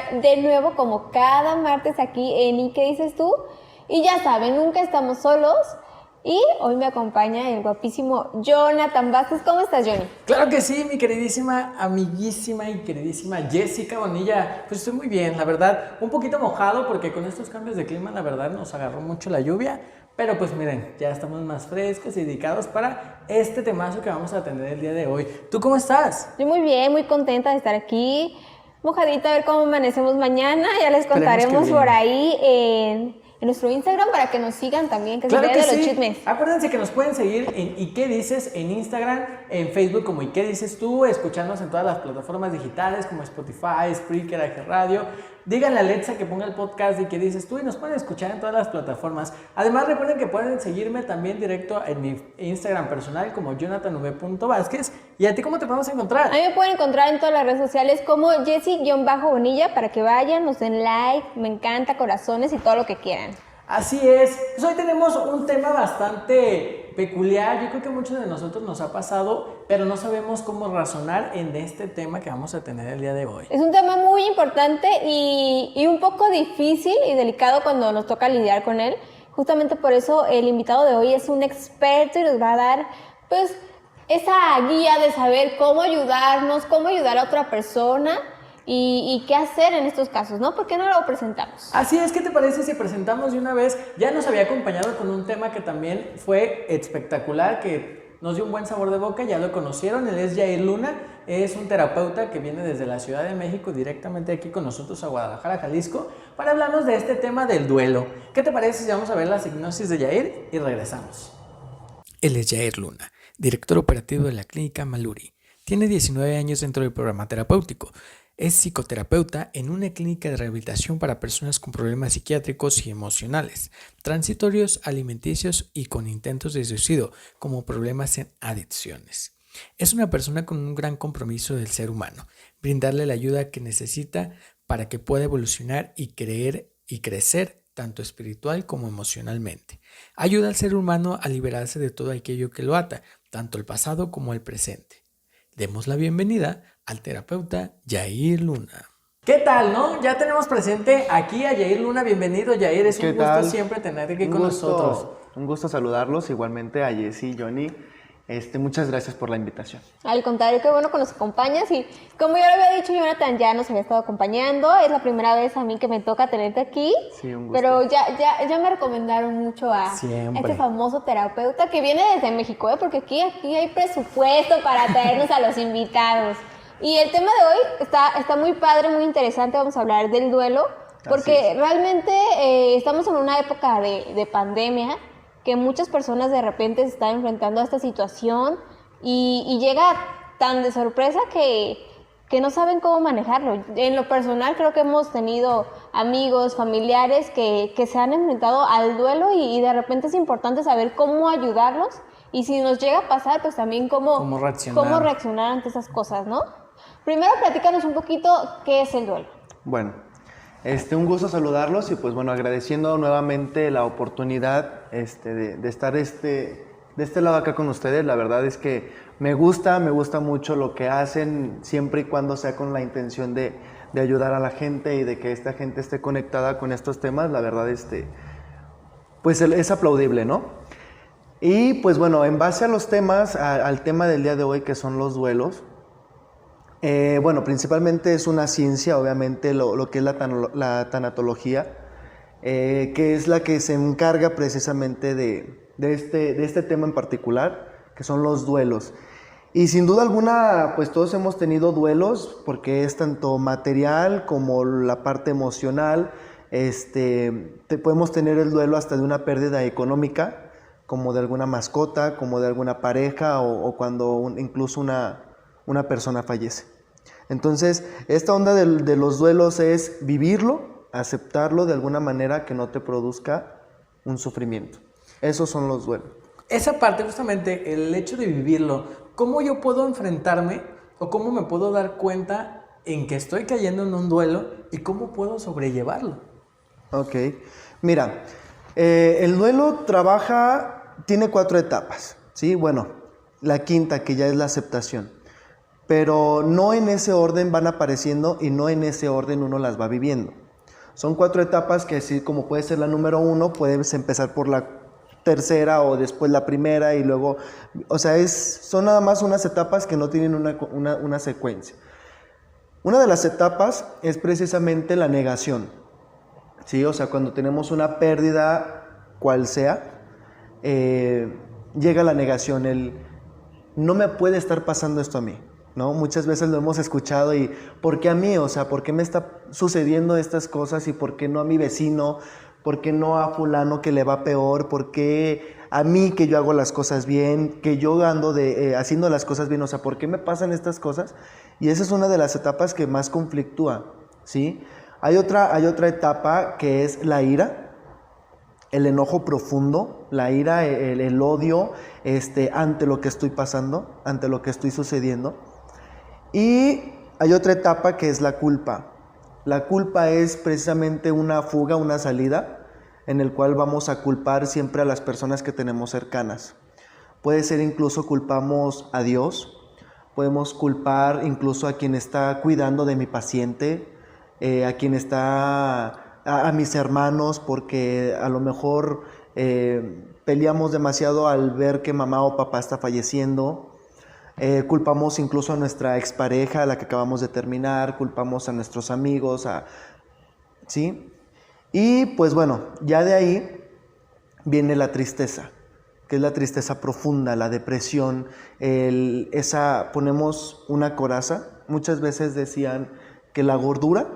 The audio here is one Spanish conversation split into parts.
estar de nuevo como cada martes aquí en ¿Y qué dices tú? Y ya saben, nunca estamos solos. Y hoy me acompaña el guapísimo Jonathan Vázquez. ¿Cómo estás, Johnny? Claro que sí, mi queridísima, amiguísima y queridísima Jessica Bonilla. Pues estoy muy bien, la verdad, un poquito mojado porque con estos cambios de clima, la verdad, nos agarró mucho la lluvia. Pero pues miren, ya estamos más frescos y dedicados para este temazo que vamos a tener el día de hoy. ¿Tú cómo estás? Yo muy bien, muy contenta de estar aquí. Mojadita, a ver cómo amanecemos mañana. Ya les contaremos por ahí en nuestro Instagram para que nos sigan también, que claro se que vea de sí. los chismes. Acuérdense que nos pueden seguir en ¿Y qué dices? En Instagram, en Facebook como ¿Y qué dices tú? Escucharnos en todas las plataformas digitales como Spotify, Spreaker, AG Radio. Díganle a Alexa que ponga el podcast ¿Y qué dices tú? Y nos pueden escuchar en todas las plataformas. Además recuerden que pueden seguirme también directo en mi Instagram personal como jonathanv.vázquez. ¿Y a ti cómo te podemos encontrar? A mí me pueden encontrar en todas las redes sociales como Jessie-Bonilla para que vayan, nos den like, me encanta, corazones y todo lo que quieran. Así es, pues hoy tenemos un tema bastante peculiar. Yo creo que a muchos de nosotros nos ha pasado, pero no sabemos cómo razonar en este tema que vamos a tener el día de hoy. Es un tema muy importante y un poco difícil y delicado cuando nos toca lidiar con él. Justamente por eso el invitado de hoy es un experto y nos va a dar pues esa guía de saber cómo ayudarnos, cómo ayudar a otra persona. Y qué hacer en estos casos, ¿no? ¿Por qué no lo presentamos? Así es, ¿qué te parece si presentamos de una vez? Ya nos había acompañado con un tema que también fue espectacular, que nos dio un buen sabor de boca, ya lo conocieron, él es Yair Luna, es un terapeuta que viene desde la Ciudad de México directamente aquí con nosotros a Guadalajara, Jalisco, para hablarnos de este tema del duelo. ¿Qué te parece si vamos a ver la hipnosis de Yair y regresamos? Él es Yair Luna, director operativo de la clínica Maluri. Tiene 19 años dentro del programa terapéutico. Es psicoterapeuta en una clínica de rehabilitación para personas con problemas psiquiátricos y emocionales, transitorios, alimenticios y con intentos de suicidio, como problemas en adicciones. Es una persona con un gran compromiso del ser humano, brindarle la ayuda que necesita para que pueda evolucionar y crecer tanto espiritual como emocionalmente. Ayuda al ser humano a liberarse de todo aquello que lo ata, tanto el pasado como el presente. Demos la bienvenida al terapeuta Yair Luna. ¿Qué tal, no? Ya tenemos presente aquí a Yair Luna. Bienvenido, Yair. Es un gusto siempre tenerte aquí con nosotros. Un gusto saludarlos, igualmente a Jessie y Johnny. Muchas gracias por la invitación. Al contrario, qué bueno que nos acompañas y como ya lo había dicho, Jonathan ya nos había estado acompañando, es la primera vez a mí que me toca tenerte aquí, sí, un gusto. Pero ya me recomendaron mucho a este famoso terapeuta que viene desde México, porque aquí hay presupuesto para traernos a los invitados. Y el tema de hoy está muy padre, muy interesante, vamos a hablar del duelo, porque realmente estamos en una época de pandemia, que muchas personas de repente se están enfrentando a esta situación y llega tan de sorpresa que no saben cómo manejarlo. En lo personal creo que hemos tenido amigos, familiares que se han enfrentado al duelo y de repente es importante saber cómo ayudarlos y si nos llega a pasar, pues también cómo reaccionar ante esas cosas, ¿no? Primero platícanos un poquito qué es el duelo. Bueno, un gusto saludarlos y pues bueno, agradeciendo nuevamente la oportunidad de estar de este lado acá con ustedes. La verdad es que me gusta mucho lo que hacen, siempre y cuando sea con la intención de ayudar a la gente y de que esta gente esté conectada con estos temas. La verdad, pues es aplaudible, ¿no? Y pues bueno, en base a los temas, al tema del día de hoy que son los duelos, bueno, principalmente es una ciencia, obviamente, lo que es la tanatología, que es la que se encarga precisamente de este tema en particular, que son los duelos. Y sin duda alguna, pues todos hemos tenido duelos, porque es tanto material como la parte emocional. Podemos tener el duelo hasta de una pérdida económica, como de alguna mascota, como de alguna pareja, o cuando incluso una persona fallece. Entonces, esta onda de los duelos es vivirlo, aceptarlo de alguna manera que no te produzca un sufrimiento. Esos son los duelos. Esa parte, justamente, el hecho de vivirlo, ¿cómo yo puedo enfrentarme o cómo me puedo dar cuenta en que estoy cayendo en un duelo y cómo puedo sobrellevarlo? Ok, mira, el duelo tiene 4 etapas, ¿sí? Bueno, la quinta, que ya es la aceptación. pero no en ese orden van apareciendo y no en ese orden uno las va viviendo. Son 4 etapas que así como puede ser la número 1, puedes empezar por la tercera o después la primera y luego, o sea, son nada más unas etapas que no tienen una secuencia. Una de las etapas es precisamente la negación, ¿sí? O sea, cuando tenemos una pérdida, cual sea, llega la negación, no me puede estar pasando esto a mí, ¿no? Muchas veces lo hemos escuchado y ¿por qué a mí? O sea, ¿por qué me está sucediendo estas cosas y por qué no a mi vecino? ¿Por qué no a fulano que le va peor? ¿Por qué a mí que yo hago las cosas bien? Que yo ando haciendo las cosas bien, o sea, ¿por qué me pasan estas cosas? Y esa es una de las etapas que más conflictúa, ¿sí? Hay otra etapa que es la ira, el enojo profundo, la ira, el odio ante lo que estoy pasando, ante lo que estoy sucediendo. Y hay otra etapa que es la culpa. La culpa es precisamente una fuga, una salida, en el cual vamos a culpar siempre a las personas que tenemos cercanas. Puede ser incluso culpamos a Dios, podemos culpar incluso a quien está cuidando de mi paciente, a quien está... a mis hermanos, porque a lo mejor peleamos demasiado al ver que mamá o papá está falleciendo. Culpamos incluso a nuestra expareja, a la que acabamos de terminar, culpamos a nuestros amigos, ¿sí? Y pues bueno, ya de ahí viene la tristeza, que es la tristeza profunda, la depresión, ponemos una coraza. Muchas veces decían que la gordura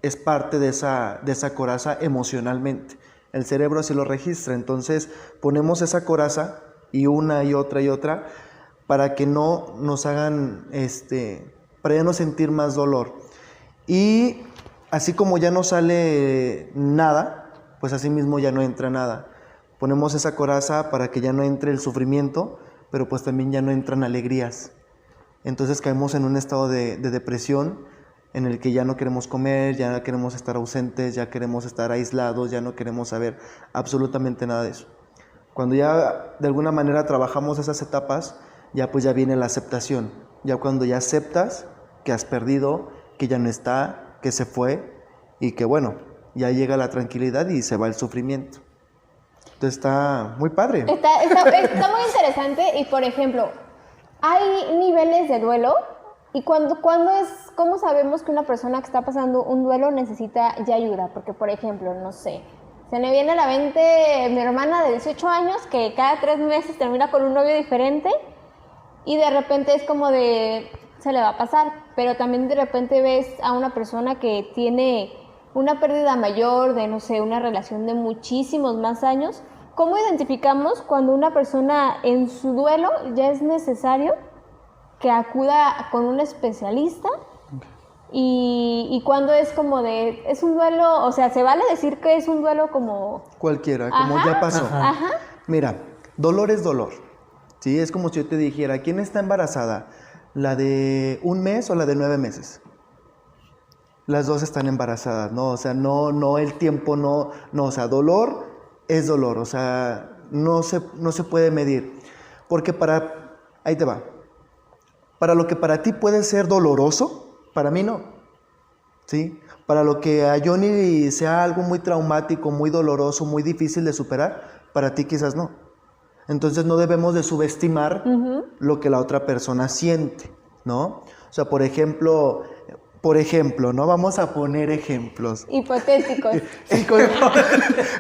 es parte de esa coraza emocionalmente. El cerebro así lo registra, entonces ponemos esa coraza y una y otra para que no nos hagan, para ya no sentir más dolor. Y así como ya no sale nada, pues así mismo ya no entra nada. Ponemos esa coraza para que ya no entre el sufrimiento, pero pues también ya no entran alegrías. Entonces caemos en un estado de depresión, en el que ya no queremos comer, ya no queremos estar ausentes, ya queremos estar aislados, ya no queremos saber absolutamente nada de eso. Cuando ya de alguna manera trabajamos esas etapas, ya pues ya viene la aceptación. Ya cuando ya aceptas que has perdido, que ya no está, que se fue y que bueno, ya llega la tranquilidad y se va el sufrimiento. Entonces está muy padre. Está muy interesante y por ejemplo, hay niveles de duelo. ¿Y cómo sabemos que una persona que está pasando un duelo necesita ya ayuda? Porque, por ejemplo, no sé, se me viene a la mente mi hermana de 18 años que cada 3 meses termina con un novio diferente y de repente es como se le va a pasar. Pero también de repente ves a una persona que tiene una pérdida mayor de, no sé, una relación de muchísimos más años. ¿Cómo identificamos cuando una persona en su duelo ya es necesario que acuda con un especialista? Y cuando es como es un duelo, o sea, ¿se vale decir que es un duelo como...? Cualquiera, como ya pasó. Ajá. Mira, dolor es dolor, ¿sí? Es como si yo te dijera, ¿quién está embarazada? ¿La de 1 mes o la de 9 meses? Las dos están embarazadas, ¿no? O sea, no el tiempo, no, o sea, dolor es dolor, o sea, no se puede medir. Porque ahí te va. Para lo que para ti puede ser doloroso, para mí no, ¿sí? Para lo que a Johnny sea algo muy traumático, muy doloroso, muy difícil de superar, para ti quizás no. Entonces no debemos de subestimar lo que la otra persona siente, ¿no? O sea, por ejemplo, ¿no? Vamos a poner ejemplos. Hipotéticos.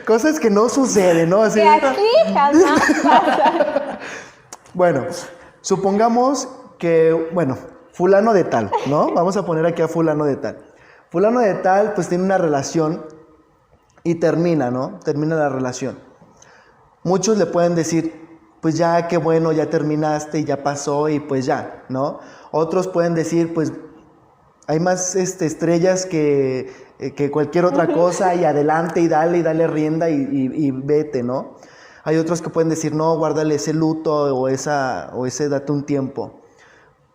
Cosas que no suceden, ¿no? Así, que aquí jamás pasa. Bueno, supongamos que, fulano de tal, ¿no? Vamos a poner aquí a fulano de tal. Fulano de tal, pues tiene una relación y termina, ¿no? Termina la relación. Muchos le pueden decir, pues ya, qué bueno, ya terminaste y ya pasó y pues ya, ¿no? Otros pueden decir, pues hay más estrellas que cualquier otra cosa y adelante y dale rienda y vete, ¿no? Hay otros que pueden decir, no, guárdale ese luto o ese date un tiempo.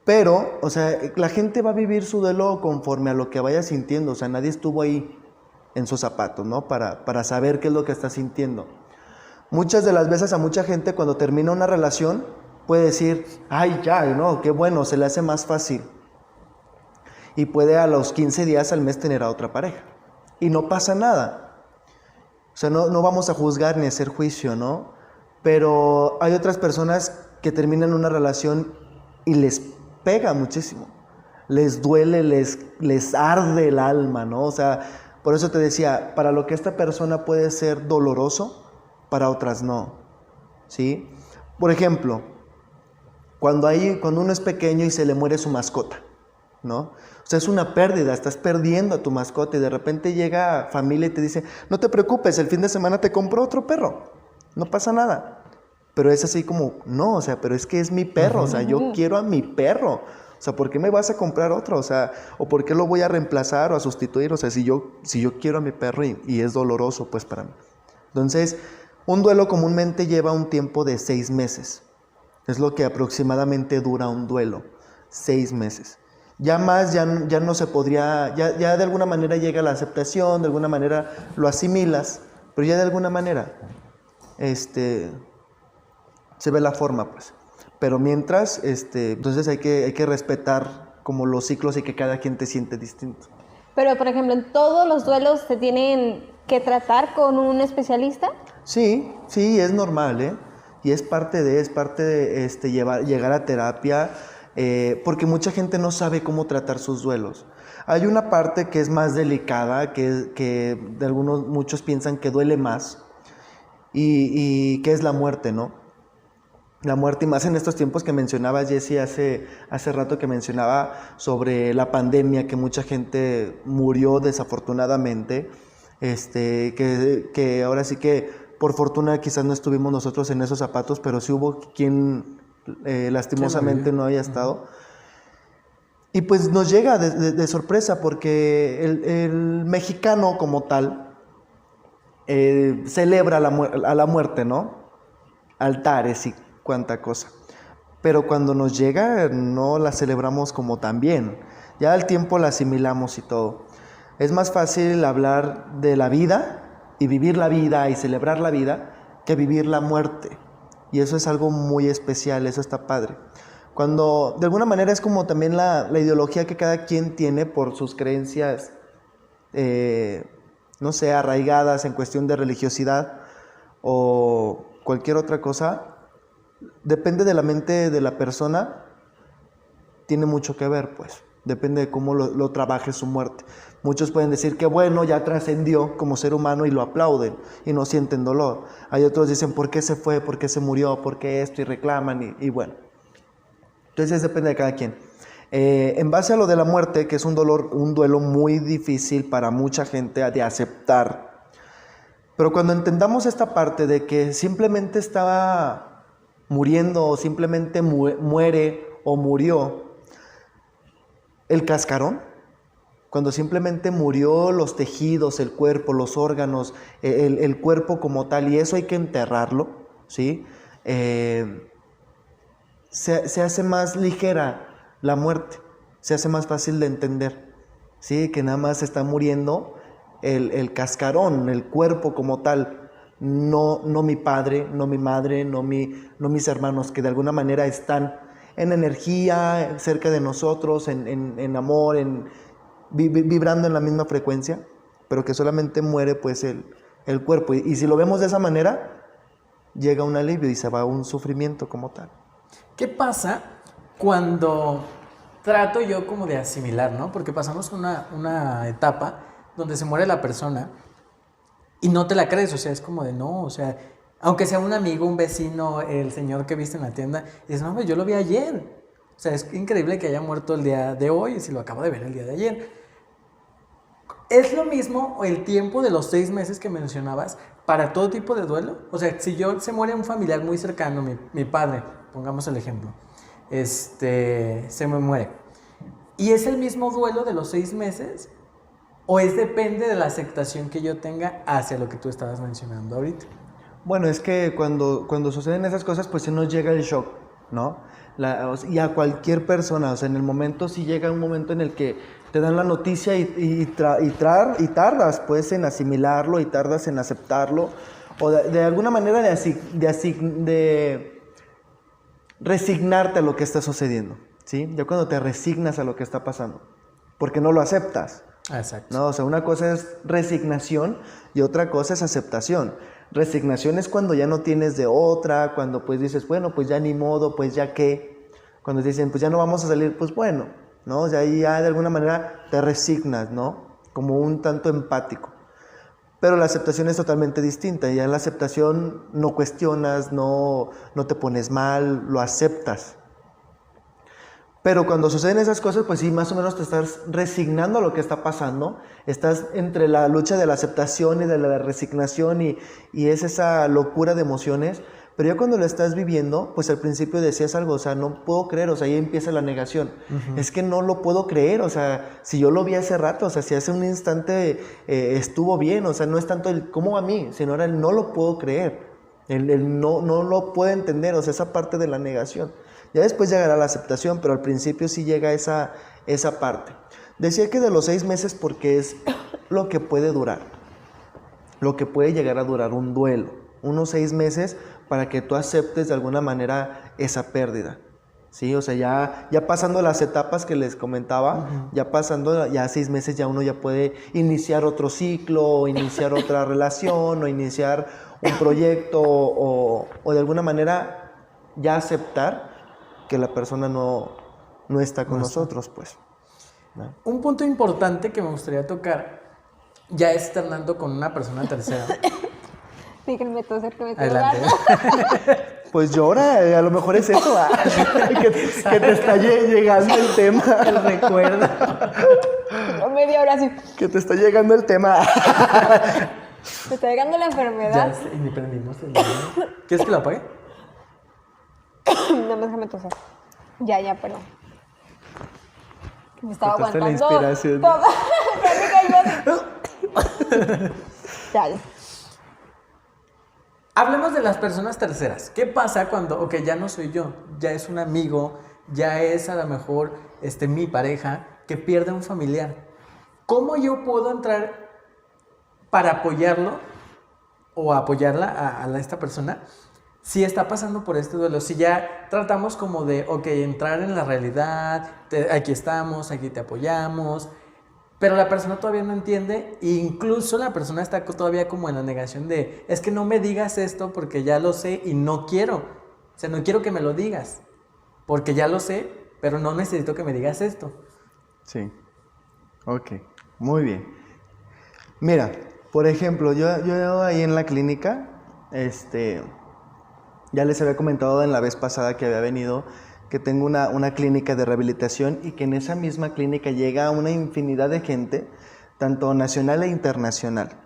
Pero, o sea, la gente va a vivir su duelo conforme a lo que vaya sintiendo. O sea, nadie estuvo ahí en sus zapatos, ¿no? Para saber qué es lo que está sintiendo. Muchas de las veces a mucha gente cuando termina una relación, puede decir, ay, ya, no, qué bueno, se le hace más fácil. Y puede a los 15 días al mes tener a otra pareja. Y no pasa nada. O sea, no vamos a juzgar ni a hacer juicio, ¿no? Pero hay otras personas que terminan una relación y les pega muchísimo. Les duele, les arde el alma, ¿no? O sea, por eso te decía, para lo que esta persona puede ser doloroso, para otras no, ¿sí? Por ejemplo, cuando uno es pequeño y se le muere su mascota, ¿no? O sea, es una pérdida, estás perdiendo a tu mascota y de repente llega familia y te dice, no te preocupes, el fin de semana te compro otro perro, no pasa nada. Pero es así como, no, o sea, pero es que es mi perro, o sea, yo quiero a mi perro. O sea, ¿por qué me vas a comprar otro? O sea, ¿o por qué lo voy a reemplazar o a sustituir? O sea, si yo quiero a mi perro y es doloroso, pues para mí. Entonces, un duelo comúnmente lleva un tiempo de 6 meses. Es lo que aproximadamente dura un duelo, 6 meses. Ya más, ya no se podría, ya de alguna manera llega la aceptación, de alguna manera lo asimilas, pero ya de alguna manera, se ve la forma, pues. Pero mientras, entonces hay que respetar como los ciclos y que cada quien te siente distinto. Pero, por ejemplo, ¿en todos los duelos se tienen que tratar con un especialista? Sí, es normal, ¿eh? Y es parte de llegar a terapia, porque mucha gente no sabe cómo tratar sus duelos. Hay una parte que es más delicada, que muchos piensan que duele más, y que es la muerte, ¿no? La muerte, y más en estos tiempos que mencionaba Jessy hace rato, que mencionaba sobre la pandemia, que mucha gente murió desafortunadamente, que ahora sí que por fortuna quizás no estuvimos nosotros en esos zapatos, pero sí hubo quien lastimosamente no haya estado. Y pues nos llega de sorpresa, porque el mexicano como tal celebra a la muerte, ¿no? Altares y cuánta cosa. Pero cuando nos llega no la celebramos como tan bien. Ya al tiempo la asimilamos y todo. Es más fácil hablar de la vida y vivir la vida y celebrar la vida que vivir la muerte. Y eso es algo muy especial, eso está padre. Cuando de alguna manera es como también la ideología que cada quien tiene por sus creencias, no sé, arraigadas en cuestión de religiosidad o cualquier otra cosa. Depende de la mente de la persona, tiene mucho que ver, pues. Depende de cómo lo trabaje su muerte. Muchos pueden decir que bueno, ya trascendió como ser humano y lo aplauden y no sienten dolor. Hay otros que dicen, ¿por qué se fue? ¿Por qué se murió? ¿Por qué esto? Y reclaman y bueno. Entonces depende de cada quien. En base a lo de la muerte, que es un duelo muy difícil para mucha gente de aceptar. Pero cuando entendamos esta parte de que simplemente estaba muriendo o simplemente muere o murió el cascarón, cuando simplemente murió los tejidos, el cuerpo, los órganos, el cuerpo como tal, y eso hay que enterrarlo, ¿sí? Se hace más ligera la muerte, se hace más fácil de entender, ¿sí? Que nada más está muriendo el cascarón, el cuerpo como tal. No mi padre, no mi madre, no mis hermanos, que de alguna manera están en energía, cerca de nosotros, en amor, vibrando en la misma frecuencia, pero que solamente muere pues el cuerpo. Y si lo vemos de esa manera, llega un alivio y se va un sufrimiento como tal. ¿Qué pasa cuando trato yo como de asimilar, ¿no? Porque pasamos una etapa donde se muere la persona y no te la crees, o sea, es como de no, o sea, aunque sea un amigo, un vecino, el señor que viste en la tienda, dices, no, yo lo vi ayer. O sea, es increíble que haya muerto el día de hoy, si lo acabo de ver el día de ayer. ¿Es lo mismo el tiempo de los 6 meses que mencionabas para todo tipo de duelo? O sea, si se muere un familiar muy cercano, mi padre, pongamos el ejemplo, se me muere. ¿Y es el mismo duelo de los 6 meses? ¿O depende de la aceptación que yo tenga hacia lo que tú estabas mencionando ahorita? Bueno, es que cuando suceden esas cosas, pues sí nos llega el shock, ¿no? Y a cualquier persona, o sea, en el momento, sí llega un momento en el que te dan la noticia y tardas, pues, en asimilarlo y tardas en aceptarlo, o de alguna manera de resignarte a lo que está sucediendo, ¿sí? Ya cuando te resignas a lo que está pasando, porque no lo aceptas. Exacto. No, o sea, una cosa es resignación y otra cosa es aceptación. Resignación es cuando ya no tienes de otra, cuando pues dices, bueno, pues ya ni modo, pues ya qué. Cuando dicen, pues ya no vamos a salir, pues bueno, ¿no? O sea, ahí ya de alguna manera te resignas, ¿no? Como un tanto empático. Pero la aceptación es totalmente distinta. Ya en la aceptación no cuestionas, no te pones mal, lo aceptas. Pero cuando suceden esas cosas, pues sí, más o menos te estás resignando a lo que está pasando. Estás entre la lucha de la aceptación y de la resignación y es esa locura de emociones. Pero ya cuando lo estás viviendo, pues al principio decías algo, o sea, no puedo creer, o sea, ahí empieza la negación. Es que no lo puedo creer, o sea, si yo lo vi hace rato, o sea, si hace un instante estuvo bien, o sea, no es tanto el cómo a mí, sino ahora el no lo puedo creer, el no lo puedo entender, o sea, esa parte de la negación. Ya después llegará la aceptación, pero al principio sí llega esa parte. Decía que de los 6 meses porque es lo que puede durar, lo que puede llegar a durar un duelo, unos 6 meses para que tú aceptes de alguna manera esa pérdida, ¿sí? O sea, ya pasando las etapas que les comentaba, ya pasando ya 6 meses ya uno ya puede iniciar otro ciclo, o iniciar otra relación, o iniciar un proyecto, o de alguna manera ya aceptar que la persona no está con nosotros, pues. ¿No? Un punto importante que me gustaría tocar, ya externando con una persona tercera. Díganme toser que me estoy Adelante. Pues llora, a lo mejor es eso, que te está llegando el tema. El recuerdo. Media hora así. Que te está llegando el tema. Me está llegando la enfermedad. Ya sé, ni prendimos el video. ¿Quieres que lo apague? No, déjame toser. Ya, perdón. Me estaba Cortaste la aguantando. inspiración. Ya. Hablemos de las personas terceras. ¿Qué pasa cuando, ok, ya no soy yo, ya es un amigo, ya es a lo mejor mi pareja que pierde a un familiar? ¿Cómo yo puedo entrar para apoyarlo o apoyarla a esta persona si está pasando por este duelo? Si ya tratamos como de, ok, entrar en la realidad, aquí estamos, aquí te apoyamos, pero la persona todavía no entiende e incluso la persona está todavía como en la negación de, es que no me digas esto porque ya lo sé y no quiero. O sea, no quiero que me lo digas porque ya lo sé, pero no necesito que me digas esto. Sí. Ok, muy bien. Mira, por ejemplo, yo ahí en la clínica, ya les había comentado en la vez pasada que había venido que tengo una clínica de rehabilitación y que en esa misma clínica llega una infinidad de gente, tanto nacional e internacional.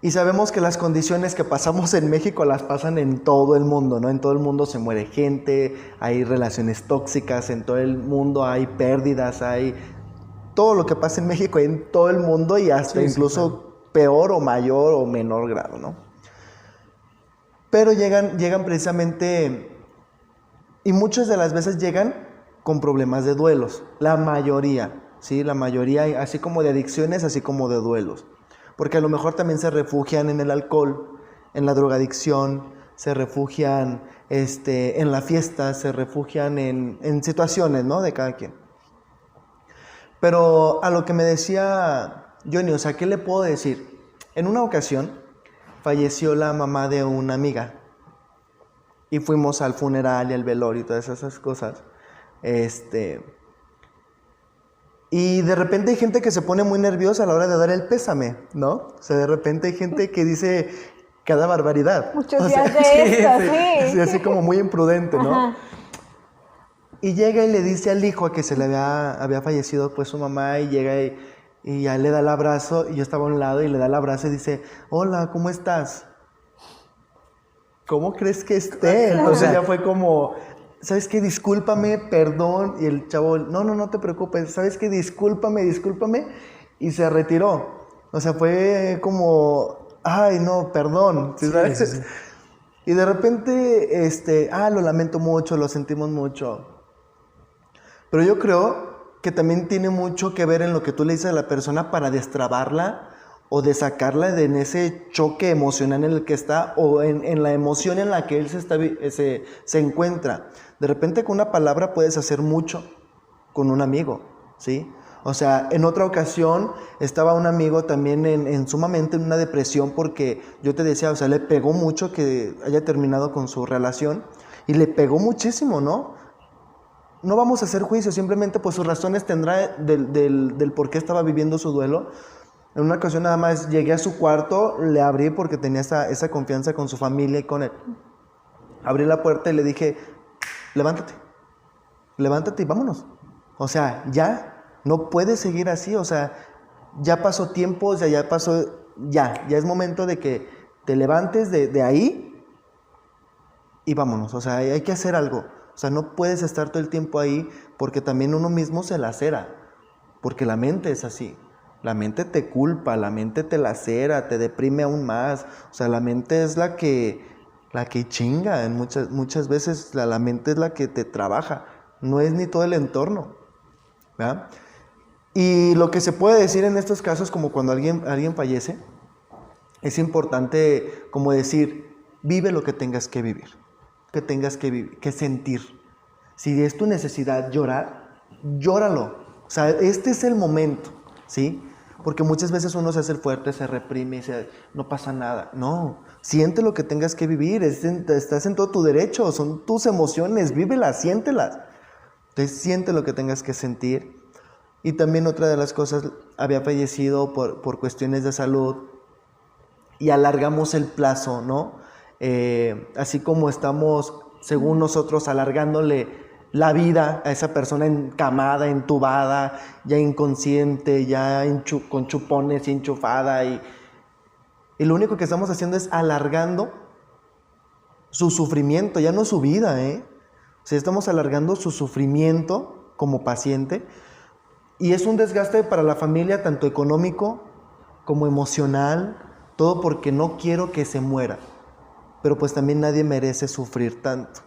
Y sabemos que las condiciones que pasamos en México las pasan en todo el mundo, ¿no? En todo el mundo se muere gente, hay relaciones tóxicas, en todo el mundo hay pérdidas, hay todo lo que pasa en México en todo el mundo y hasta sí, incluso sí, claro, peor o mayor o menor grado, ¿no? Pero llegan precisamente, y muchas de las veces llegan con problemas de duelos, la mayoría, ¿sí? La mayoría, así como de adicciones, así como de duelos. Porque a lo mejor también se refugian en el alcohol, en la drogadicción, se refugian en la fiesta, se refugian en situaciones, ¿no? De cada quien. Pero a lo que me decía Johnny, o sea, ¿qué le puedo decir? En una ocasión falleció la mamá de una amiga y fuimos al funeral y al velorio y todas esas cosas. Y de repente hay gente que se pone muy nerviosa a la hora de dar el pésame, ¿no? O sea, de repente hay gente que dice cada barbaridad. Muchos días de esto, sí. Así como muy imprudente, ¿no? Ajá. Y llega y le dice al hijo a que se le había fallecido pues su mamá y llega y ya le da el abrazo y yo estaba a un lado y le da el abrazo y dice, hola, ¿cómo estás? ¿Cómo crees que esté? Entonces ya fue como, ¿sabes qué? Discúlpame, perdón. Y el chavo, no te preocupes, ¿sabes qué? Discúlpame. Y se retiró. O sea, fue como, ay, no, perdón. ¿Sí, sabes? Sí. Y de repente, lo lamento mucho, lo sentimos mucho. Pero yo creo que también tiene mucho que ver en lo que tú le dices a la persona para destrabarla o de sacarla en ese choque emocional en el que está o en la emoción en la que él se encuentra. De repente con una palabra puedes hacer mucho con un amigo, ¿sí? O sea, en otra ocasión estaba un amigo también sumamente en una depresión porque yo te decía, o sea, le pegó mucho que haya terminado con su relación y le pegó muchísimo, ¿no? No vamos a hacer juicio, simplemente pues sus razones tendrá del por qué estaba viviendo su duelo. En una ocasión nada más llegué a su cuarto, le abrí porque tenía esa confianza con su familia y con él. Abrí la puerta y le dije, levántate y vámonos. O sea, ya. No puedes seguir así, o sea, ya pasó tiempo, o sea, ya es momento de que te levantes de ahí y vámonos, o sea, hay que hacer algo, o sea, no puedes estar todo el tiempo ahí porque también uno mismo se lacera, porque la mente es así, la mente te culpa, la mente te lacera, te deprime aún más, o sea, la mente es la que chinga, muchas veces la mente es la que te trabaja, no es ni todo el entorno, ¿verdad? Y lo que se puede decir en estos casos, como cuando alguien fallece, es importante como decir, vive lo que tengas que vivir, que sentir. Si es tu necesidad llorar, llóralo. O sea, este es el momento, ¿sí? Porque muchas veces uno se hace el fuerte, se reprime y dice, no pasa nada. No, siente lo que tengas que vivir, estás en todo tu derecho, son tus emociones, vívelas, siéntelas. Entonces siente lo que tengas que sentir. Y también otra de las cosas, había fallecido por cuestiones de salud y alargamos el plazo, ¿no? Así como estamos, según nosotros, alargándole la vida a esa persona encamada, entubada, ya inconsciente, ya con chupones y enchufada. Y lo único que estamos haciendo es alargando su sufrimiento, ya no su vida, ¿eh? O sea, estamos alargando su sufrimiento como paciente. Y es un desgaste para la familia, tanto económico como emocional, todo porque no quiero que se muera. Pero pues también nadie merece sufrir tanto,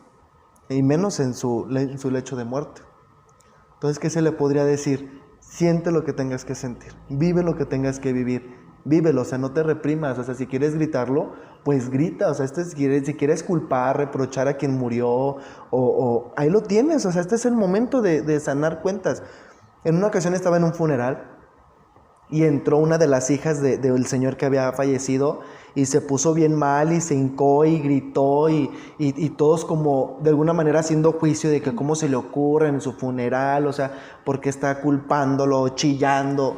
y menos en su lecho de muerte. Entonces, ¿qué se le podría decir? Siente lo que tengas que sentir, vive lo que tengas que vivir, vívelo, o sea, no te reprimas, o sea, si quieres gritarlo, pues grita, o sea, si quieres culpar, reprochar a quien murió, o ahí lo tienes, o sea, este es el momento de sanar cuentas. En una ocasión estaba en un funeral y entró una de las hijas del señor que había fallecido y se puso bien mal y se hincó y gritó y todos como de alguna manera haciendo juicio de que cómo se le ocurre en su funeral, o sea, porque está culpándolo, chillando.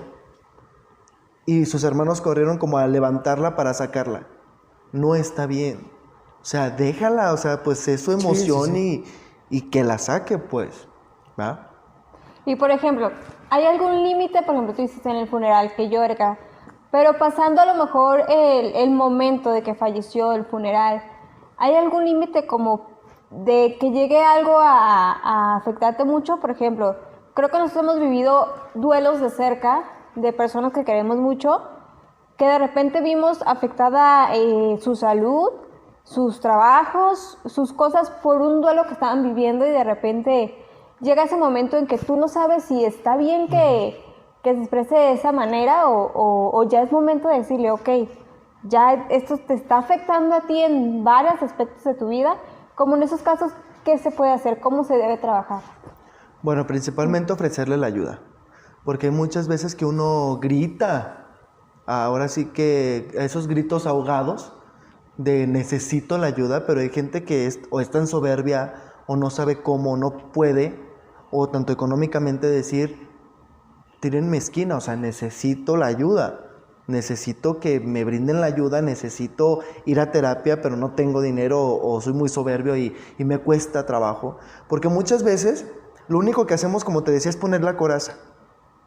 Y sus hermanos corrieron como a levantarla para sacarla. No está bien. O sea, déjala, o sea, pues es su emoción sí. Y que la saque, pues, ¿va? Y por ejemplo, ¿hay algún límite? Por ejemplo, tú dices en el funeral que llora, pero pasando a lo mejor el momento de que falleció el funeral, ¿hay algún límite como de que llegue algo a afectarte mucho? Por ejemplo, creo que nosotros hemos vivido duelos de cerca de personas que queremos mucho, que de repente vimos afectada su salud, sus trabajos, sus cosas por un duelo que estaban viviendo y de repente llega ese momento en que tú no sabes si está bien que se exprese de esa manera o ya es momento de decirle, ok, ya esto te está afectando a ti en varios aspectos de tu vida. Como en esos casos, ¿qué se puede hacer? ¿Cómo se debe trabajar? Bueno, principalmente ofrecerle la ayuda, porque hay muchas veces que uno grita, ahora sí que esos gritos ahogados de necesito la ayuda, pero hay gente que o es tan soberbia o no sabe cómo, no puede, o tanto económicamente decir, tírenme esquina, o sea, necesito la ayuda, necesito que me brinden la ayuda, necesito ir a terapia, pero no tengo dinero o soy muy soberbio y me cuesta trabajo. Porque muchas veces lo único que hacemos, como te decía, es poner la coraza,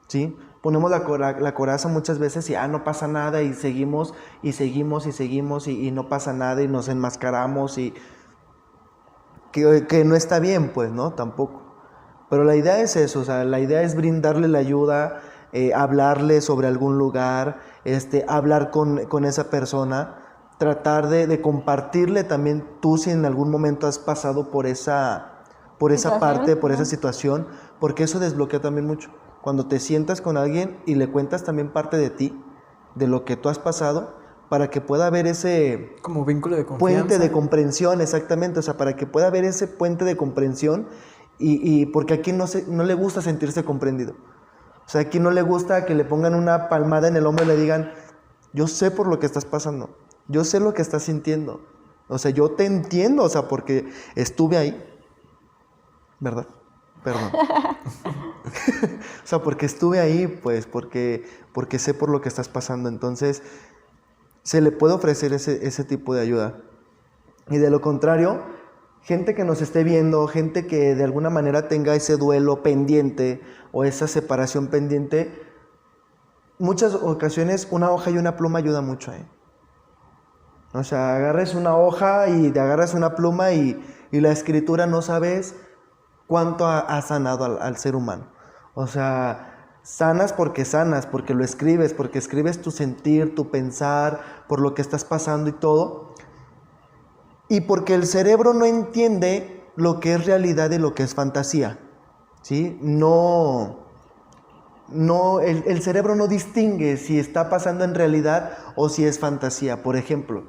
¿sí? Ponemos la coraza muchas veces y no pasa nada y seguimos y no pasa nada y nos enmascaramos y que no está bien, pues, ¿no? Tampoco. Pero la idea es eso, o sea, la idea es brindarle la ayuda, hablarle sobre algún lugar, hablar con esa persona, tratar de compartirle también tú si en algún momento has pasado por esa parte, por esa situación, porque eso desbloquea también mucho. Cuando te sientas con alguien y le cuentas también parte de ti, de lo que tú has pasado, para que pueda haber ese... Como vínculo de confianza. Puente de comprensión, exactamente. O sea, para que pueda haber ese puente de comprensión y porque aquí no le gusta sentirse comprendido. O sea, aquí no le gusta que le pongan una palmada en el hombro y le digan, yo sé por lo que estás pasando, yo sé lo que estás sintiendo. O sea, yo te entiendo, o sea, porque estuve ahí. ¿Verdad? Perdón. O sea, porque estuve ahí, pues, porque sé por lo que estás pasando. Entonces, se le puede ofrecer ese tipo de ayuda. Y de lo contrario, gente que nos esté viendo, gente que de alguna manera tenga ese duelo pendiente o esa separación pendiente, muchas ocasiones una hoja y una pluma ayuda mucho, ¿eh? O sea, agarres una hoja y te agarras una pluma y la escritura no sabes cuánto ha sanado al ser humano. O sea, sanas porque lo escribes, porque escribes tu sentir, tu pensar, por lo que estás pasando y todo. Y porque el cerebro no entiende lo que es realidad y lo que es fantasía, ¿sí? El cerebro no distingue si está pasando en realidad o si es fantasía. Por ejemplo,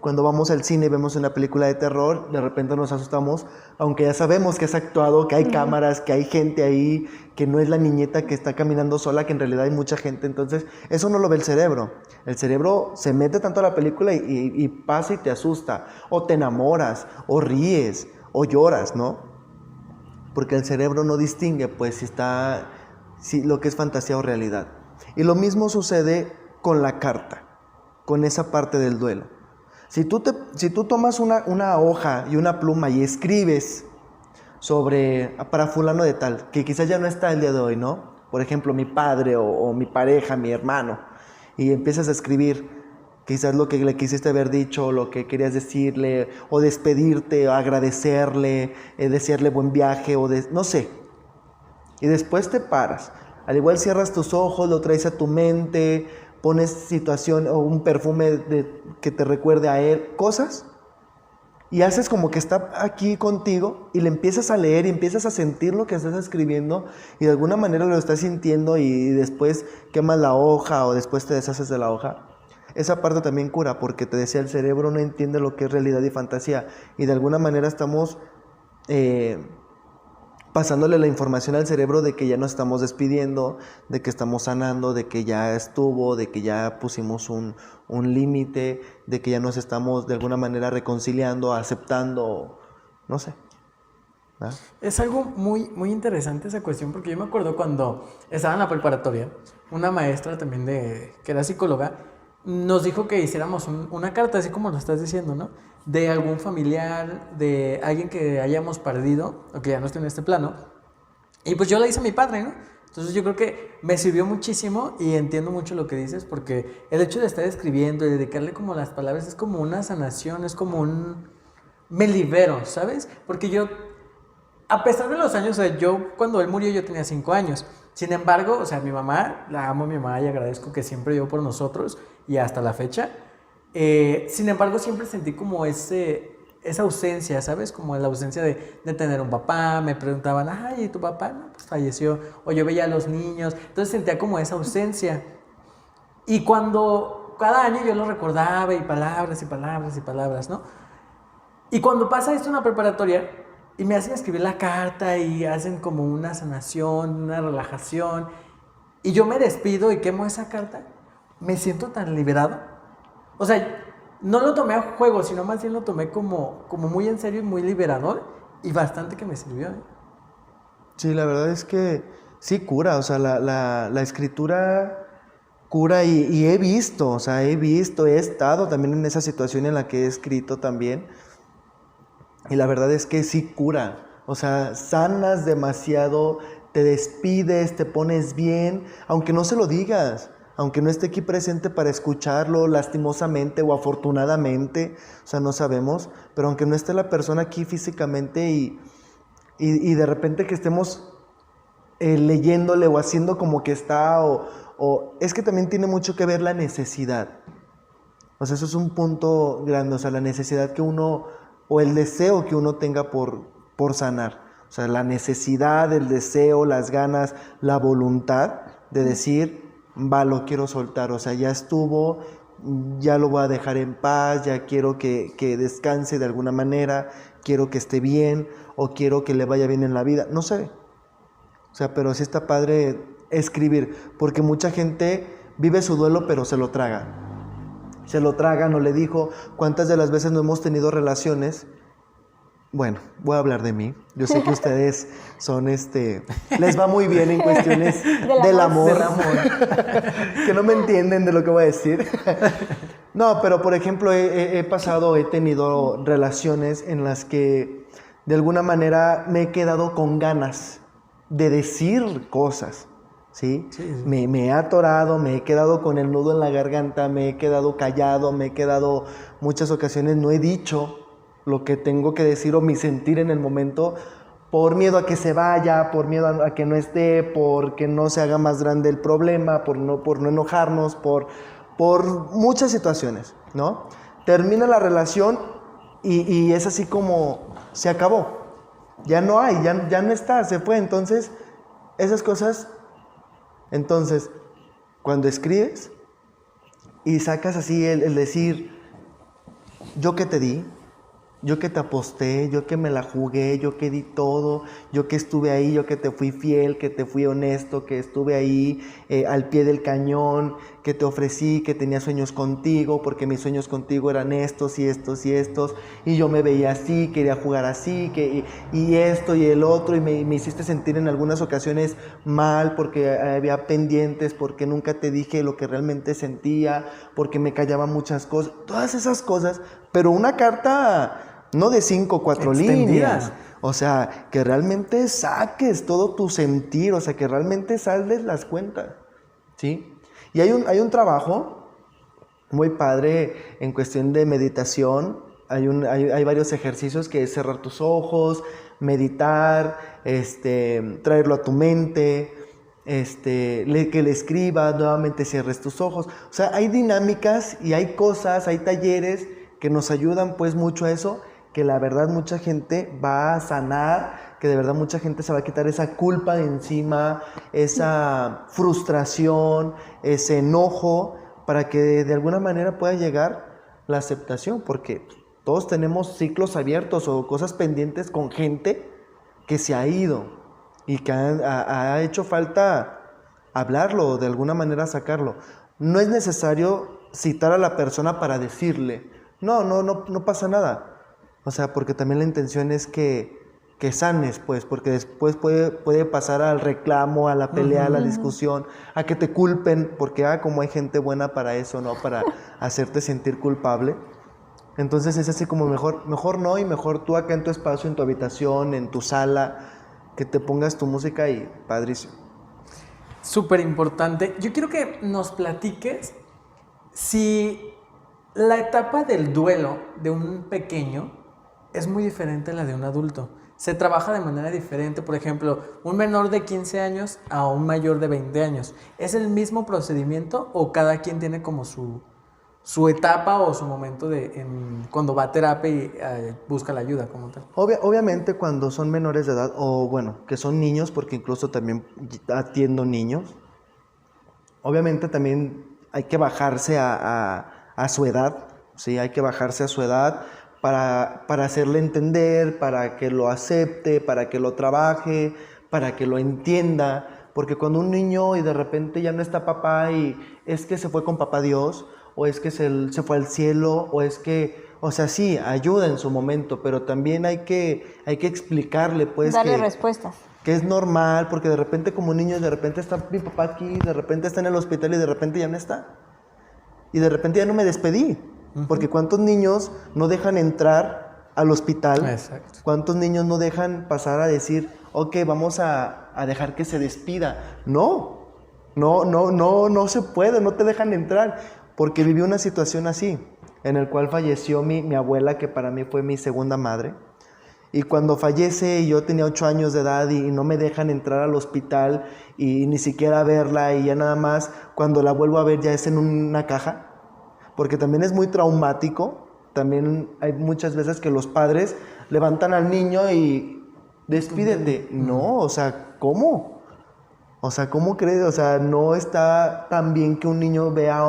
cuando vamos al cine y vemos una película de terror, de repente nos asustamos, aunque ya sabemos que es actuado, que hay cámaras, que hay gente ahí, que no es la niñeta que está caminando sola, que en realidad hay mucha gente. Entonces, eso no lo ve el cerebro. El cerebro se mete tanto a la película y pasa y te asusta, o te enamoras, o ríes, o lloras, ¿no? Porque el cerebro no distingue, pues, si lo que es fantasía o realidad. Y lo mismo sucede con la carta, con esa parte del duelo. Si tú tomas una hoja y una pluma y escribes para fulano de tal, que quizás ya no está el día de hoy, ¿no? Por ejemplo, mi padre o mi pareja, mi hermano, y empiezas a escribir quizás lo que le quisiste haber dicho, lo que querías decirle, o despedirte, o agradecerle, desearle buen viaje, no sé. Y después te paras. Al igual cierras tus ojos, lo traes a tu mente, pones situación o un perfume que te recuerde a él, cosas, y haces como que está aquí contigo y le empiezas a leer y empiezas a sentir lo que estás escribiendo y de alguna manera lo estás sintiendo y después quemas la hoja o después te deshaces de la hoja. Esa parte también cura porque te decía, el cerebro no entiende lo que es realidad y fantasía y de alguna manera estamos pasándole la información al cerebro de que ya nos estamos despidiendo, de que estamos sanando, de que ya estuvo, de que ya pusimos un límite, de que ya nos estamos de alguna manera reconciliando, aceptando, no sé. ¿Ah? Es algo muy, muy interesante esa cuestión, porque yo me acuerdo cuando estaba en la preparatoria, una maestra también que era psicóloga, nos dijo que hiciéramos una carta, así como lo estás diciendo, ¿no? De algún familiar, de alguien que hayamos perdido o que ya no esté en este plano. Y pues yo la hice a mi padre, ¿no? Entonces yo creo que me sirvió muchísimo y entiendo mucho lo que dices, porque el hecho de estar escribiendo y dedicarle como las palabras es como una sanación, es como me libero, ¿sabes? Porque yo, a pesar de los años, o sea, yo cuando él murió yo tenía 5 años. Sin embargo, o sea, mi mamá, la amo a mi mamá y agradezco que siempre dio por nosotros y hasta la fecha. Sin embargo, siempre sentí como esa ausencia, ¿sabes? Como la ausencia de tener un papá. Me preguntaban, ay, ¿y tu papá? No, pues falleció. O yo veía a los niños. Entonces sentía como esa ausencia. Y cuando cada año yo lo recordaba y palabras y palabras y palabras, ¿no? Y cuando pasa esto en la preparatoria y me hacen escribir la carta y hacen como una sanación, una relajación, y yo me despido y quemo esa carta, me siento tan liberado. O sea, no lo tomé a juego, sino más bien lo tomé como muy en serio y muy liberador y bastante que me sirvió, ¿eh? Sí, la verdad es que sí cura, o sea, la escritura cura y he visto, he estado también en esa situación en la que he escrito también y la verdad es que sí cura, o sea, sanas demasiado, te despides, te pones bien, aunque no se lo digas. Aunque no esté aquí presente para escucharlo, lastimosamente o afortunadamente, o sea, no sabemos, pero aunque no esté la persona aquí físicamente y de repente que estemos leyéndole o haciendo como que está, o es que también tiene mucho que ver la necesidad. O sea, eso es un punto grande, o sea, la necesidad que uno, o el deseo que uno tenga por sanar. O sea, la necesidad, el deseo, las ganas, la voluntad de decir, lo quiero soltar, o sea, ya estuvo, ya lo voy a dejar en paz, ya quiero que descanse de alguna manera, quiero que esté bien, o quiero que le vaya bien en la vida, no sé. O sea, pero sí está padre escribir, porque mucha gente vive su duelo, pero se lo traga. Se lo traga, no le dijo. ¿Cuántas de las veces no hemos tenido relaciones? Bueno, voy a hablar de mí. Yo sé que ustedes son, les va muy bien en cuestiones del amor. Que no me entienden de lo que voy a decir. No, pero por ejemplo, he tenido relaciones en las que de alguna manera me he quedado con ganas de decir cosas. ¿Sí? Sí. Me he atorado, me he quedado con el nudo en la garganta, me he quedado callado, me he quedado muchas ocasiones, no he dicho lo que tengo que decir o mi sentir en el momento por miedo a que se vaya, por miedo a que no esté, porque no se haga más grande el problema, por no enojarnos, por muchas situaciones, ¿no? Termina la relación y es así como se acabó, ya no hay, ya no está, se fue, entonces esas cosas. Entonces, cuando escribes y sacas así el decir, yo que te di, yo que te aposté, yo que me la jugué, yo que di todo, yo que estuve ahí, yo que te fui fiel, que te fui honesto, que estuve ahí al pie del cañón, que te ofrecí, que tenía sueños contigo, porque mis sueños contigo eran estos y estos y estos, y yo me veía así, quería jugar así, y esto y el otro, y me hiciste sentir en algunas ocasiones mal, porque había pendientes, porque nunca te dije lo que realmente sentía, porque me callaba muchas cosas, todas esas cosas, pero una carta no de 5 o 4 líneas, o sea, que realmente saques todo tu sentir, o sea, que realmente saldes las cuentas, ¿sí? Y hay un trabajo muy padre en cuestión de meditación, hay varios ejercicios que es cerrar tus ojos, meditar, traerlo a tu mente, que le escribas, nuevamente cierres tus ojos, o sea, hay dinámicas y hay cosas, hay talleres que nos ayudan pues mucho a eso, que la verdad mucha gente va a sanar, que de verdad mucha gente se va a quitar esa culpa de encima, esa frustración, ese enojo, para que de alguna manera pueda llegar la aceptación, porque todos tenemos ciclos abiertos o cosas pendientes con gente que se ha ido y que ha hecho falta hablarlo, de alguna manera sacarlo. No es necesario citar a la persona para decirle, no pasa nada. O sea, porque también la intención es que sanes, pues, porque después puede pasar al reclamo, a la pelea, a la discusión, a que te culpen, porque como hay gente buena para eso, ¿no? Para hacerte sentir culpable. Entonces es así como mejor no, y mejor tú acá en tu espacio, en tu habitación, en tu sala, que te pongas tu música y padrísimo. Súper importante. Yo quiero que nos platiques si la etapa del duelo de un pequeño es muy diferente a la de un adulto. Se trabaja de manera diferente, por ejemplo, un menor de 15 años a un mayor de 20 años. ¿Es el mismo procedimiento o cada quien tiene como su etapa o su momento cuando va a terapia y busca la ayuda como tal? Obviamente cuando son menores de edad, o bueno, que son niños, porque incluso también atiendo niños, obviamente también hay que bajarse a su edad, ¿sí? Hay que bajarse a su edad para hacerle entender, para que lo acepte, para que lo trabaje, para que lo entienda, porque cuando un niño y de repente ya no está papá y es que se fue con papá Dios, o es que se fue al cielo, o es que, o sea, sí, ayuda en su momento, pero también hay que explicarle, pues, darle respuestas. Que es normal, porque de repente como niño, de repente está mi papá aquí, de repente está en el hospital y de repente ya no está. Y de repente ya no me despedí. Porque ¿cuántos niños no dejan entrar al hospital? Exacto. ¿Cuántos niños no dejan pasar a decir, ok, vamos a dejar que se despida? No se puede, no te dejan entrar. Porque viví una situación así, en el cual falleció mi abuela, que para mí fue mi segunda madre. Y cuando fallece, yo tenía 8 años de edad y no me dejan entrar al hospital y ni siquiera verla, y ya nada más, cuando la vuelvo a ver ya es en una caja. Porque también es muy traumático, también hay muchas veces que los padres levantan al niño y despídete. No, o sea, ¿cómo? O sea, ¿cómo crees? O sea, no está tan bien que un niño vea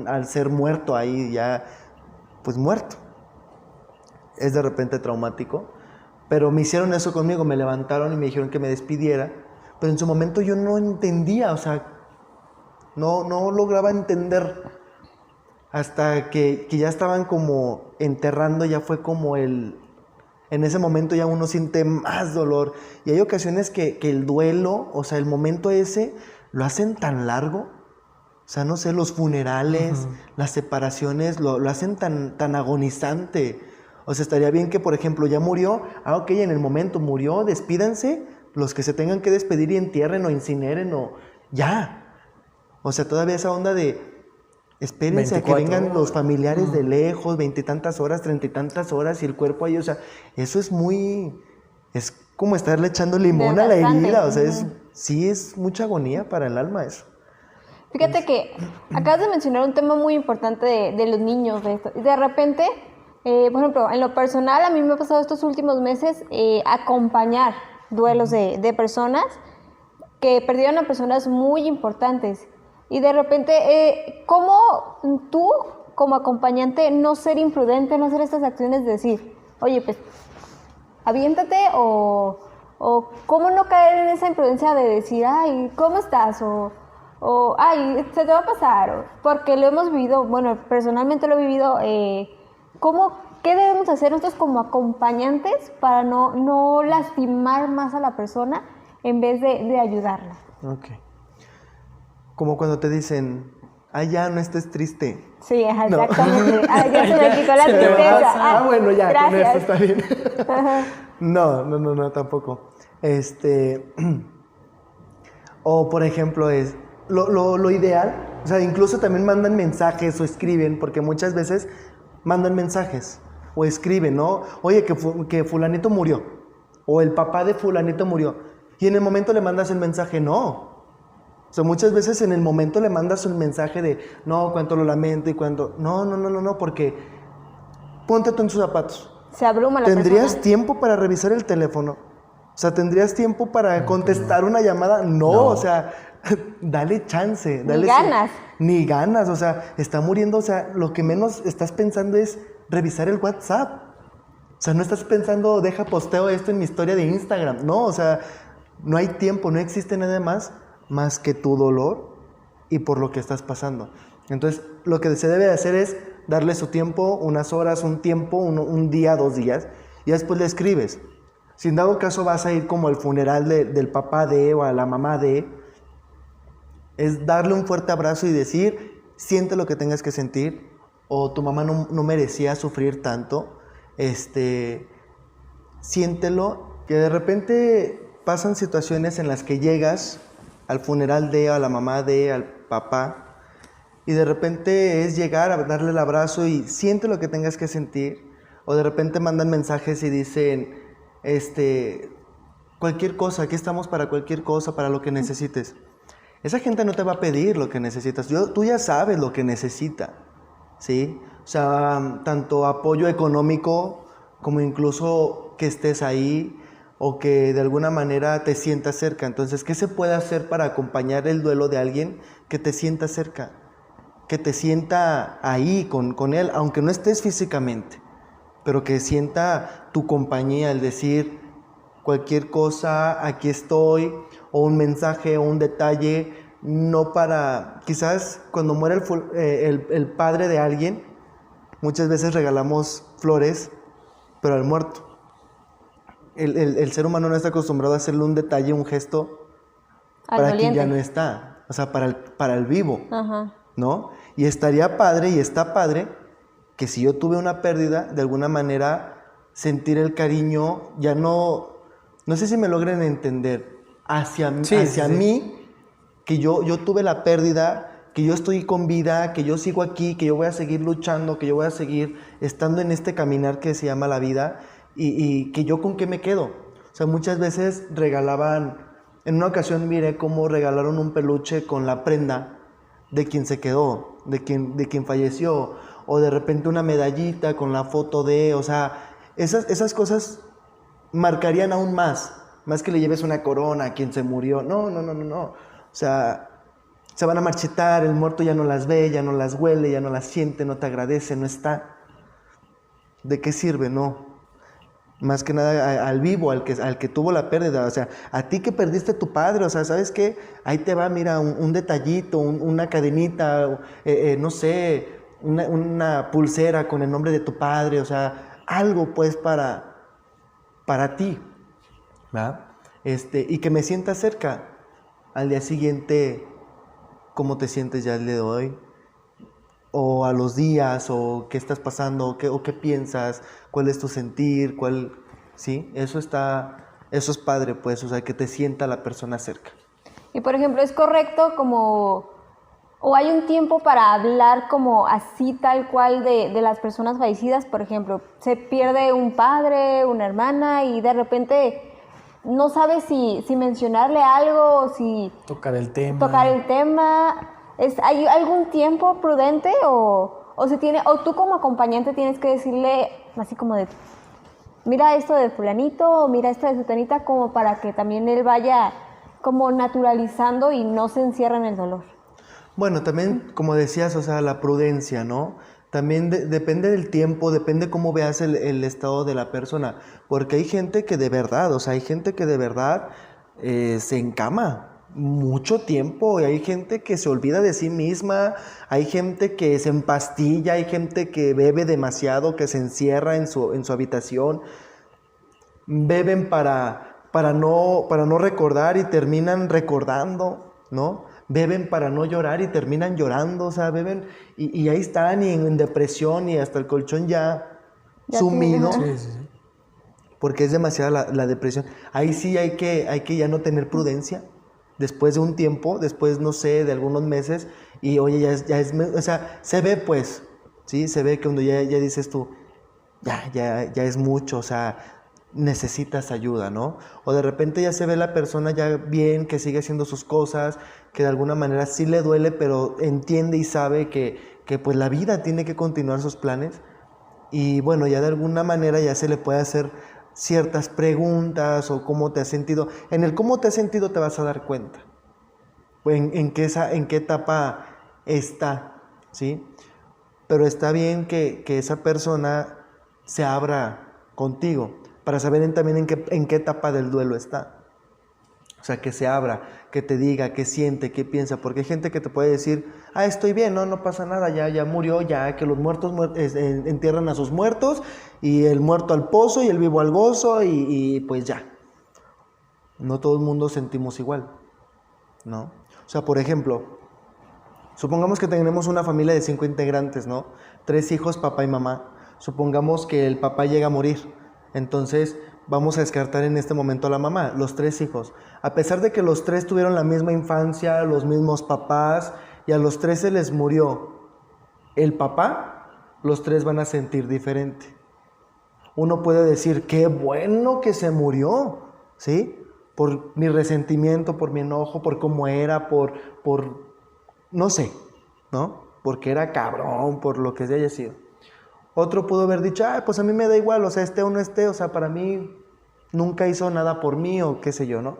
al ser muerto ahí ya, pues muerto. Es de repente traumático. Pero me hicieron eso conmigo, me levantaron y me dijeron que me despidiera. Pero en su momento yo no entendía, o sea, no lograba entender. Hasta que ya estaban como enterrando, ya fue como en ese momento ya uno siente más dolor. Y hay ocasiones que el duelo, o sea, el momento ese, lo hacen tan largo. O sea, no sé, los funerales, las separaciones, lo hacen tan agonizante. O sea, estaría bien que, por ejemplo, ya murió. Ok, en el momento murió, despídanse. Los que se tengan que despedir y entierren o incineren o ya. O sea, todavía esa onda de... Espérense a que vengan los familiares de lejos, 20 y tantas horas, 30 y tantas horas y el cuerpo ahí, o sea, eso es es como estarle echando limón a la herida, o sea, sí es mucha agonía para el alma eso. Fíjate que acabas de mencionar un tema muy importante de los niños, de esto. De repente, por ejemplo, en lo personal, a mí me ha pasado estos últimos meses acompañar duelos de personas que perdieron a personas muy importantes. Y de repente, ¿cómo tú, como acompañante, no ser imprudente, no hacer estas acciones de decir, oye, pues, aviéntate o cómo no caer en esa imprudencia de decir, ay, ¿cómo estás? O ay, se te va a pasar. Porque lo hemos vivido, bueno, personalmente lo he vivido, ¿qué debemos hacer nosotros como acompañantes para no lastimar más a la persona en vez de ayudarla? Ok. Como cuando te dicen, ya no estés triste. Sí, exactamente. No. Ya se me quitó la tristeza. Bueno, ya, gracias. Con eso está bien. No, tampoco. O por ejemplo es, lo ideal, o sea, incluso también mandan mensajes o escriben, porque muchas veces mandan mensajes o escriben, ¿no? Oye, que fulanito murió, o el papá de fulanito murió, y en el momento le mandas el mensaje, no. O sea, muchas veces en el momento le mandas un mensaje de, no, cuánto lo lamento y cuánto... No, porque ponte tú en sus zapatos. Se abruma la persona. ¿Tendrías tiempo para revisar el teléfono? O sea, ¿tendrías tiempo para contestar una llamada? No, o sea, dale chance. Dale Ni ganas, o sea, está muriendo, o sea, lo que menos estás pensando es revisar el WhatsApp. O sea, no estás pensando, deja posteo esto en mi historia de Instagram. No, o sea, no hay tiempo, no existe nada más que tu dolor y por lo que estás pasando. Entonces, lo que se debe hacer es darle su tiempo, unas horas, un tiempo, un día, 2 días, y después le escribes. Si en dado caso vas a ir como al funeral del papá de o a la mamá de, es darle un fuerte abrazo y decir, siente lo que tengas que sentir, o tu mamá no merecía sufrir tanto, siéntelo, que de repente pasan situaciones en las que llegas al funeral de, a la mamá de, al papá, y de repente es llegar a darle el abrazo y siente lo que tengas que sentir, o de repente mandan mensajes y dicen, cualquier cosa, aquí estamos para cualquier cosa, para lo que necesites. Esa gente no te va a pedir lo que necesitas, tú ya sabes lo que necesita, ¿sí? O sea, tanto apoyo económico como incluso que estés ahí, o que de alguna manera te sientas cerca. Entonces, ¿qué se puede hacer para acompañar el duelo de alguien que te sienta cerca? Que te sienta ahí con él, aunque no estés físicamente, pero que sienta tu compañía, el decir cualquier cosa, aquí estoy, o un mensaje o un detalle, no para... Quizás cuando muere el padre de alguien, muchas veces regalamos flores, pero al muerto. El ser humano no está acostumbrado a hacerle un detalle, un gesto para quien ya no está, o sea, para el vivo, ¿no? Y estaría padre y está padre que si yo tuve una pérdida, de alguna manera sentir el cariño, ya no sé si me logren entender, hacia mí, que yo tuve la pérdida, que yo estoy con vida, que yo sigo aquí, que yo voy a seguir luchando, que yo voy a seguir estando en este caminar que se llama la vida. Y que yo con qué me quedo. O sea, muchas veces regalaban, en una ocasión miré cómo regalaron un peluche con la prenda de quien se quedó, de quien falleció, o de repente una medallita con la foto de, o sea, esas cosas marcarían aún más que le lleves una corona a quien se murió. No. O O sea, se van a marchitar, el muerto ya no las ve, ya no las huele, ya no las siente, no te agradece, no está. ¿De qué sirve? No. Más que nada al vivo, al que tuvo la pérdida. O sea, a ti que perdiste a tu padre, o sea, ¿sabes qué? Ahí te va, mira, un detallito, una cadenita, no sé, una pulsera con el nombre de tu padre, o sea, algo pues para ti, ¿verdad? Y que me sienta cerca. Al día siguiente, ¿cómo te sientes ya el día de hoy? O a los días, o qué estás pasando, o qué piensas, cuál es tu sentir, ¿sí? Eso es padre, pues, o sea, que te sienta la persona cerca. Y por ejemplo, ¿es correcto o hay un tiempo para hablar como así tal cual de las personas fallecidas? Por ejemplo, se pierde un padre, una hermana y de repente no sabes si mencionarle algo o si... Tocar el tema. ¿Hay algún tiempo prudente o tú como acompañante tienes que decirle así como de mira esto de fulanito o mira esto de sutanita, como para que también él vaya como naturalizando y no se encierre en el dolor? Bueno, también como decías, o sea, la prudencia, ¿no? También depende del tiempo, depende cómo veas el estado de la persona, porque hay gente que de verdad, se encama mucho tiempo, y hay gente que se olvida de sí misma, hay gente que se empastilla, hay gente que bebe demasiado, que se encierra en su habitación, beben para no recordar y terminan recordando, ¿no? Beben para no llorar y terminan llorando, o sea, beben y ahí están y en depresión y hasta el colchón ya sumido. Sí. Porque es demasiada la depresión. Ahí sí hay que ya no tener prudencia. Después de un tiempo, después, no sé, de algunos meses, y oye, ya es, o sea, se ve pues, ¿sí? Se ve que cuando ya dices tú, ya es mucho, o sea, necesitas ayuda, ¿no? O de repente ya se ve la persona ya bien, que sigue haciendo sus cosas, que de alguna manera sí le duele, pero entiende y sabe que pues la vida tiene que continuar sus planes, y bueno, ya de alguna manera ya se le puede hacer ciertas preguntas o cómo te has sentido. En el cómo te has sentido te vas a dar cuenta en qué etapa está, ¿sí? Pero está bien que esa persona se abra contigo para saber también en qué etapa del duelo está. O sea, que se abra, que te diga qué siente, qué piensa, porque hay gente que te puede decir, estoy bien, no pasa nada, ya murió, ya que los muertos entierran a sus muertos, y el muerto al pozo y el vivo al gozo, y pues ya. No todo el mundo sentimos igual, ¿no? O sea, por ejemplo, supongamos que tenemos una familia de 5 integrantes, ¿no? 3 hijos, papá y mamá. Supongamos que el papá llega a morir, entonces vamos a descartar en este momento a la mamá, los 3 hijos. A pesar de que los 3 tuvieron la misma infancia, los mismos papás, y a los 3 se les murió el papá, los 3 van a sentir diferente. Uno puede decir, qué bueno que se murió, ¿sí? Por mi resentimiento, por mi enojo, por cómo era, por no sé, ¿no? Porque era cabrón, por lo que se haya sido. Otro pudo haber dicho, pues a mí me da igual, o sea, esté o no esté, o sea, para mí nunca hizo nada por mí, o qué sé yo, ¿no?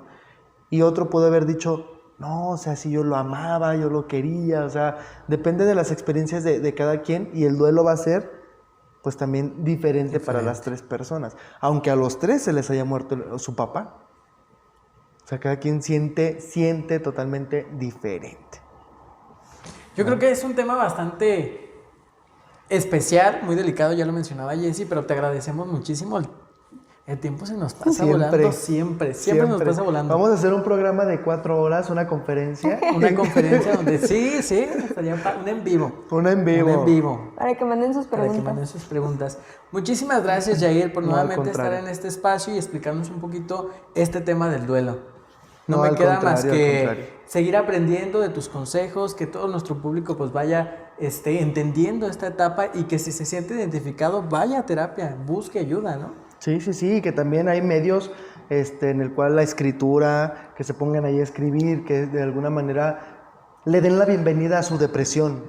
Y otro pudo haber dicho, no, o sea, si yo lo amaba, yo lo quería, o sea, depende de las experiencias de cada quien, y el duelo va a ser, pues también diferente para las 3 personas, aunque a los 3 se les haya muerto su papá. O sea, cada quien siente totalmente diferente. Yo creo que es un tema bastante especial, muy delicado, ya lo mencionaba Jessy, pero te agradecemos muchísimo. El tiempo se nos pasa volando siempre nos pasa volando. Vamos a hacer un programa de 4 horas, una conferencia. Una conferencia donde sí, estaría un en vivo. Una en vivo. Para que manden sus preguntas. Muchísimas gracias, Jair, por nuevamente estar en este espacio y explicarnos un poquito este tema del duelo. No me queda más que seguir aprendiendo de tus consejos, que todo nuestro público pues vaya entendiendo esta etapa, y que si se siente identificado, vaya a terapia, busque ayuda, ¿no? Sí, que también hay medios en el cual la escritura, que se pongan ahí a escribir, que de alguna manera le den la bienvenida a su depresión,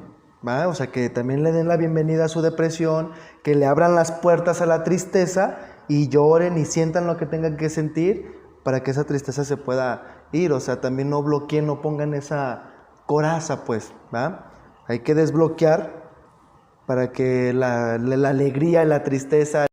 ¿va? O sea, que también le den la bienvenida a su depresión, que le abran las puertas a la tristeza y lloren y sientan lo que tengan que sentir, para que esa tristeza se pueda ir, o sea, también no bloqueen, no pongan esa coraza, pues, ¿va? Hay que desbloquear para que la alegría, la tristeza,